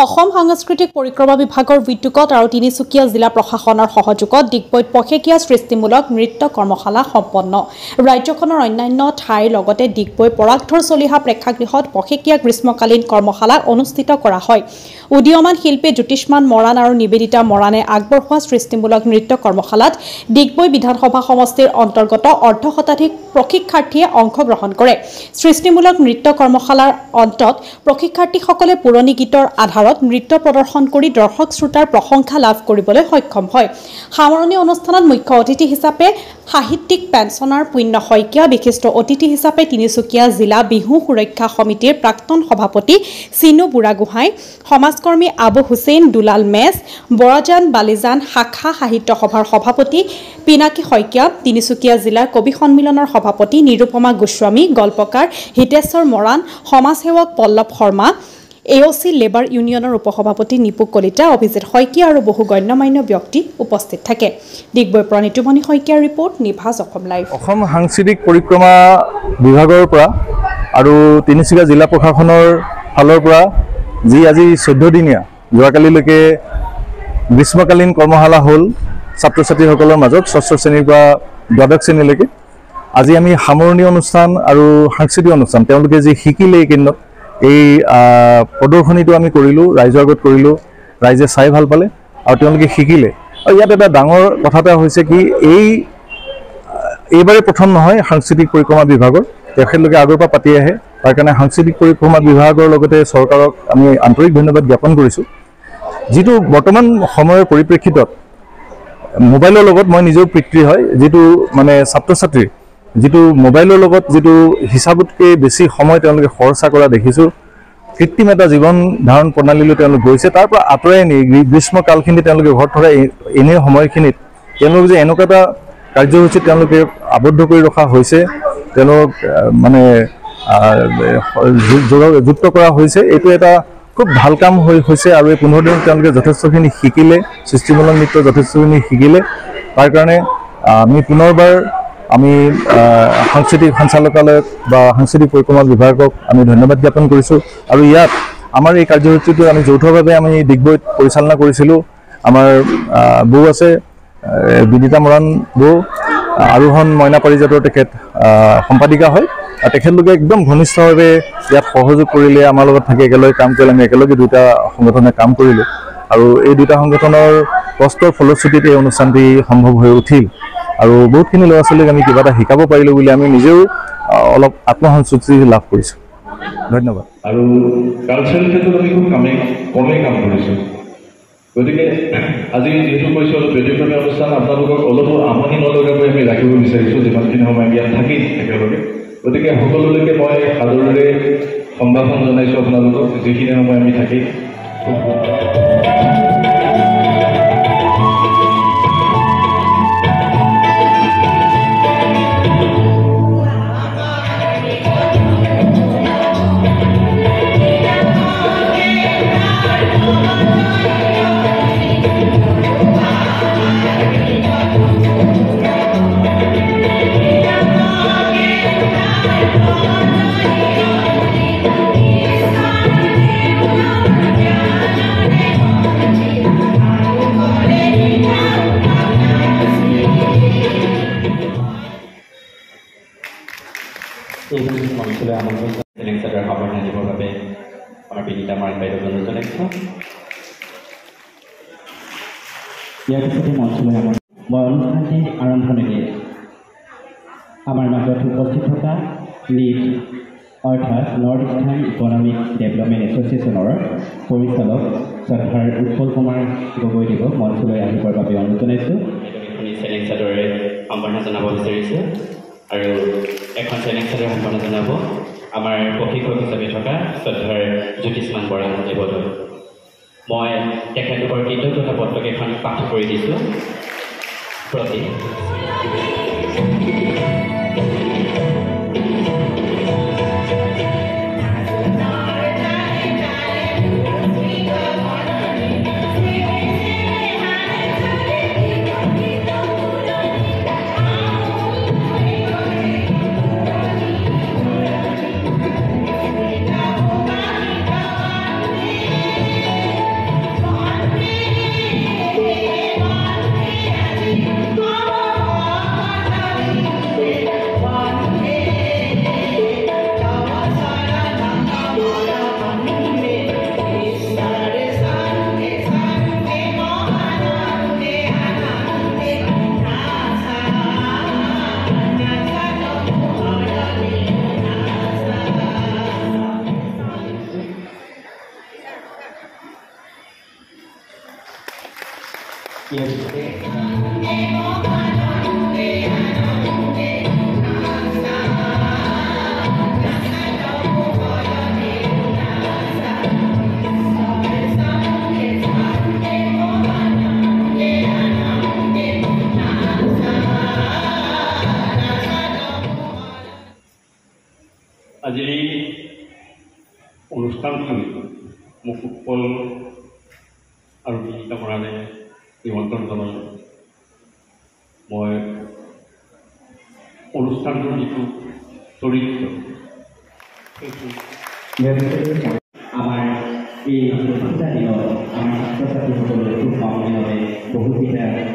অসম সাংস্কৃতিক পৰিক্ৰমা বিভাগৰ উদ্যোগত আৰু তিনিচুকীয়া জিলা প্ৰশাসনৰ সহযোগত ডিগবৈত পষেকীয়া সৃষ্টিমূলক নৃত্য কৰ্মশালা সম্পন্ন। ৰাজ্যখনৰ অন্যান্য ঠাইৰ লগতে ডিগবৈ পৰাগধৰ চলিহা প্ৰেক্ষাগৃহত পষেকীয়া গ্ৰীষ্মকালীন কৰ্মশালা অনুষ্ঠিত কৰা হয়। উদীয়মান শিল্পী জ্যোতিষ্মান মৰাণ আৰু নিবেদিতা মৰাণে আগবঢ়োৱা সৃষ্টিমূলক নৃত্য কৰ্মশালাত ডিগবৈ বিধানসভা সমষ্টিৰ অন্তৰ্গত অৰ্ধশতাধিক প্ৰশিক্ষাৰ্থীয়ে অংশগ্ৰহণ কৰে। সৃষ্টিমূলক নৃত্য কৰ্মশালাৰ অন্তত প্ৰশিক্ষাৰ্থীসকলে পুৰণি গীতৰ আধাৰত নৃত্য প্ৰদৰ্শন কৰি দৰ্শক শ্ৰোতাৰ প্ৰশংসা লাভ কৰিবলৈ সক্ষম হয়। সামৰণি অনুষ্ঠানত মুখ্য অতিথি হিচাপে সাহিত্যিক পেঞ্চনাৰ পুণ্য শইকীয়া, বিশিষ্ট অতিথি হিচাপে তিনিচুকীয়া জিলা বিহু সুৰক্ষা সমিতিৰ প্ৰাক্তন সভাপতি চিনু বুঢ়াগোহাঁই, সমাজকৰ্মী আবু হুছেইন দুলাল মেছ, বৰাজান বালিজান শাখা সাহিত্য সভাৰ সভাপতি পিনাকী শইকীয়া, তিনিচুকীয়া জিলাৰ কবি সন্মিলনৰ সভাপতি নিৰুপমা গোস্বামী, গল্পকাৰ হিতেশ্বৰ মৰাণ, সমাজসেৱক পল্লৱ শৰ্মা, AOC লেবাৰ ইউনিয়নৰ উপসভাপতি নিপু কলিতা, অভিজিত শইকীয়া আৰু বহু গণ্যমান্য ব্যক্তি উপস্থিত থাকে। ডিগবৈৰ পৰা নিতুমণি শইকীয়াৰ ৰিপৰ্ট, নিভাজ অসম লাইভ। অসম সাংস্কৃতিক পৰিক্ৰমা বিভাগৰ পৰা আৰু তিনিচুকীয়া জিলা প্ৰশাসনৰ ফালৰ পৰা যি আজি 14 দিনীয়া যোৱাকালিলৈকে গ্ৰীষ্মকালীন কৰ্মশালা হ'ল ছাত্ৰ ছাত্ৰীসকলৰ মাজত 6ষ্ঠ শ্ৰেণীৰ পৰা দ্বাদশ শ্ৰেণীলৈকে। আজি আমি সামৰণি অনুষ্ঠান আৰু সাংস্কৃতিক অনুষ্ঠান তেওঁলোকে যি শিকিলে এইকেইদিনত এই প্ৰদৰ্শনীটো আমি কৰিলোঁ, ৰাইজৰ আগত কৰিলোঁ, ৰাইজে চাই ভাল পালে আৰু তেওঁলোকে শিকিলে। আৰু ইয়াত এটা ডাঙৰ কথা এটা হৈছে কি, এইবাৰে প্ৰথম নহয় সাংস্কৃতিক পৰিক্ৰমা বিভাগৰ, তেখেতলোকে আগৰ পৰা পাতি আহে। তাৰ কাৰণে সাংস্কৃতিক পৰিক্ৰমা বিভাগৰ লগতে চৰকাৰক আমি আন্তৰিক ধন্যবাদ জ্ঞাপন কৰিছোঁ। যিটো বৰ্তমান সময়ৰ পৰিপ্ৰেক্ষিতত মোবাইলৰ লগত মই নিজেও পিতৃ হয়, যিটো মানে ছাত্ৰ ছাত্ৰীৰ যিটো মোবাইলৰ লগত যিটো হিচাপতকৈ বেছি সময় তেওঁলোকে খৰচা কৰা দেখিছোঁ, কৃত্ৰিম এটা জীৱন ধাৰণ প্ৰণালীলৈ তেওঁলোক গৈছে। তাৰ পৰা আঁতৰাই নি গ্ৰীষ্মকালখিনি তেওঁলোকে ঘৰত থকা এনে সময়খিনিত তেওঁলোক যে এনেকুৱা এটা কাৰ্যসূচীত তেওঁলোকে আবদ্ধ কৰি ৰখা হৈছে, তেওঁলোক মানে যুক্ত কৰা হৈছে, এইটো এটা খুব ভাল কাম হৈছে। আৰু এই 15 দিনত তেওঁলোকে যথেষ্টখিনি শিকিলে, সৃষ্টিমূলক নৃত্য যথেষ্টখিনি শিকিলে। তাৰ কাৰণে আমি পুনৰবাৰ সাংস্কৃতিক সঞ্চালকালয়ক বা সাংস্কৃতিক পৰিক্ৰমা বিভাগক আমি ধন্যবাদ জ্ঞাপন কৰিছোঁ। আৰু ইয়াত আমাৰ এই কাৰ্যসূচীটো আমি যৌথভাৱে আমি ডিগবৈত পৰিচালনা কৰিছিলোঁ। আমাৰ বৌ আছে, বিদিতা মৰাণ বৌ, আৰোহণ মইনা পাৰিজাতৰ তেখেত সম্পাদিকা হয়। আৰু তেখেতলোকে একদম ঘনিষ্ঠভাৱে ইয়াত সহযোগ কৰিলে, আমাৰ লগত থাকি একেলগে কাম কৰিলে। আমি একেলগে দুটা সংগঠনে কাম কৰিলোঁ আৰু এই দুটা সংগঠনৰ কষ্টৰ ফলশ্ৰুতিত এই অনুষ্ঠানটি সম্ভৱ হৈ উঠিল। আৰু বহুতখিনি ল'ৰা ছোৱালীক আমি কিবা এটা শিকাব পাৰিলোঁ বুলি আমি নিজেও অলপ আত্মসন্তুষ্টি লাভ কৰিছোঁ। ধন্যবাদ। আৰু কালচাৰেল ক্ষেত্ৰত আমি খুব কমেই কাম কৰিছোঁ। গতিকে আজি যিহেতু কৈছোঁ অলপ ব্যতিক্ৰমী অনুষ্ঠান, আপোনালোকক অলপো আমনি নলগাকৈ আমি ৰাখিব বিচাৰিছোঁ যিমানখিনি সময় আমি ইয়াত থাকিম একেলগে। গতিকে সকলোলৈকে মই সাদৰেৰে সম্ভাষণ জনাইছোঁ আপোনালোকক, যিখিনি সময় আমি থাকিম। মঞ্চলৈ আমন্ত্ৰণ চেলেঞ্চাৰৰ সাৱধান দিবৰ বাবে আমাৰ বিনীতা মৰাণ বাইদেউক অনুৰোধ জনাইছোঁ। ইয়াৰ পিছতে মঞ্চলৈ মই অনুষ্ঠানটি আৰম্ভণি দিয়ে আমাৰ মাজত উপস্থিত থকা নীট অৰ্থাৎ নৰ্থ ইষ্টাৰ্ণ ইকনমিক ডেভেলপমেণ্ট এছ'চিয়েশ্যনৰ পৰিচালক শ্ৰদ্ধাৰ উৎপল কুমাৰ গগৈদেৱক মঞ্চলৈ আহিবৰ বাবে অনুৰোধ জনাইছোঁ। চেলেঞ্চাৰৰে সম্বৰ্ধনা জনাব বিচাৰিছোঁ আৰু এখন চেলেঞ্চাৰৰ সম্বৰ্ধনা জনাব আমাৰ প্ৰশিক্ষক হিচাপে থকা শ্ৰদ্ধাৰ জ্যোতিষ্মান বৰা দেৱলৈ। মই তেখেতলোকৰ কৃতজ্ঞতা পত্ৰকেইখন পাঠ কৰি দিছোঁ। প্ৰতি ইয়াৰ পিছতে আজিৰ এই অনুষ্ঠানটো মোক উৎপল আৰু বিনীতা বৰানে নিমন্ত্ৰণ জনালে। মই অনুষ্ঠানটোৰ যিটো চৰিত্ৰ সেইটো ইয়াৰ পিছতে আমাৰ এই চতুৰ্থটা দিনত আমাৰ ছাত্ৰ ছাত্ৰীসকলে খুব কম দিনতে বহুকেইটা গীত